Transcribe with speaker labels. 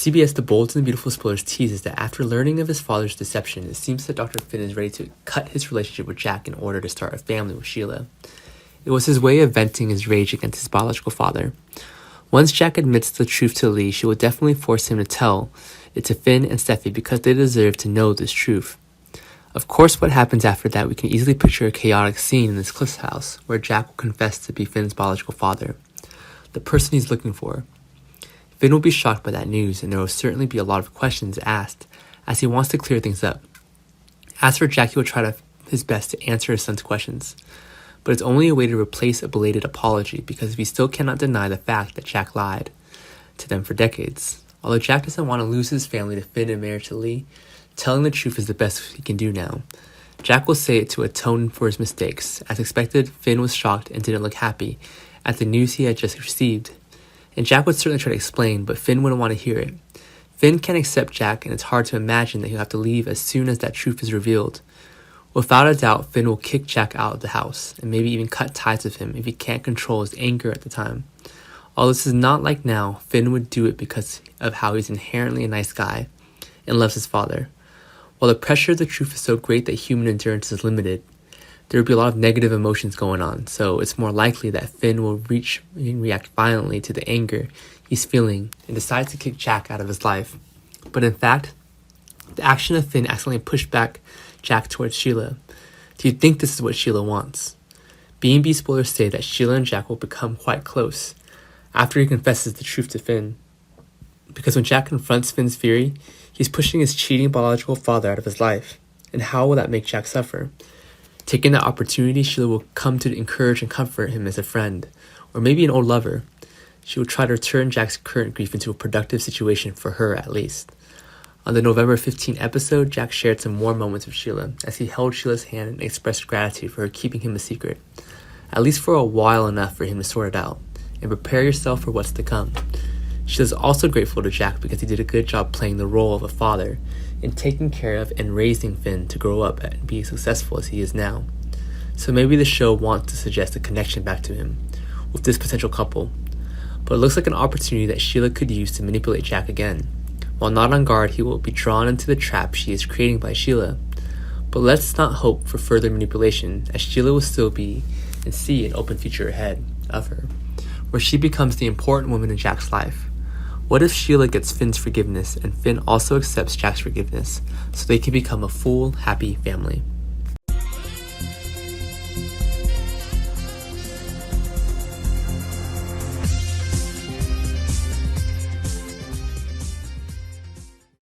Speaker 1: CBS The Bold and the Beautiful Spoilers teases that after learning of his father's deception, it seems that Dr. Finn is ready to cut his relationship with Jack in order to start a family with Sheila. It was his way of venting his rage against his biological father. Once Jack admits the truth to Lee, she will definitely force him to tell it to Finn and Steffi because they deserve to know this truth. Of course, what happens after that, we can easily picture a chaotic scene in this Cliff's house, where Jack will confess to be Finn's biological father, the person he's looking for. Finn will be shocked by that news, and there will certainly be a lot of questions asked, as he wants to clear things up. As for Jack, he will try his best to answer his son's questions, but it's only a way to replace a belated apology, because we still cannot deny the fact that Jack lied to them for decades. Although Jack doesn't want to lose his family to Finn and marriage to Lee, telling the truth is the best he can do now. Jack will say it to atone for his mistakes. As expected, Finn was shocked and didn't look happy at the news he had just received. And Jack would certainly try to explain, but Finn wouldn't want to hear it. Finn can't accept Jack, and it's hard to imagine that he'll have to leave as soon as that truth is revealed. Without a doubt, Finn will kick Jack out of the house, and maybe even cut ties with him if he can't control his anger at the time. Although this is not like now, Finn would do it because of how he's inherently a nice guy and loves his father. While the pressure of the truth is so great that human endurance is limited, there would be a lot of negative emotions going on, so it's more likely that Finn will react violently to the anger he's feeling and decides to kick Jack out of his life. But in fact, the action of Finn accidentally pushed back Jack towards Sheila. Do you think this is what Sheila wants? B&B spoilers say that Sheila and Jack will become quite close after he confesses the truth to Finn. Because when Jack confronts Finn's fury, he's pushing his cheating biological father out of his life. And how will that make Jack suffer? Taking that opportunity, Sheila will come to encourage and comfort him as a friend, or maybe an old lover. She will try to turn Jack's current grief into a productive situation for her, at least. On the November 15 episode, Jack shared some more moments with Sheila as he held Sheila's hand and expressed gratitude for her keeping him a secret, at least for a while enough for him to sort it out, and prepare yourself for what's to come. Sheila's also grateful to Jack because he did a good job playing the role of a father in taking care of and raising Finn to grow up and be as successful as he is now. So maybe the show wants to suggest a connection back to him with this potential couple, but it looks like an opportunity that Sheila could use to manipulate Jack again. While not on guard, he will be drawn into the trap she is creating by Sheila. But let's not hope for further manipulation, as Sheila will still be and see an open future ahead of her, where she becomes the important woman in Jack's life. What if Sheila gets Finn's forgiveness and Finn also accepts Jack's forgiveness so they can become a full, happy family?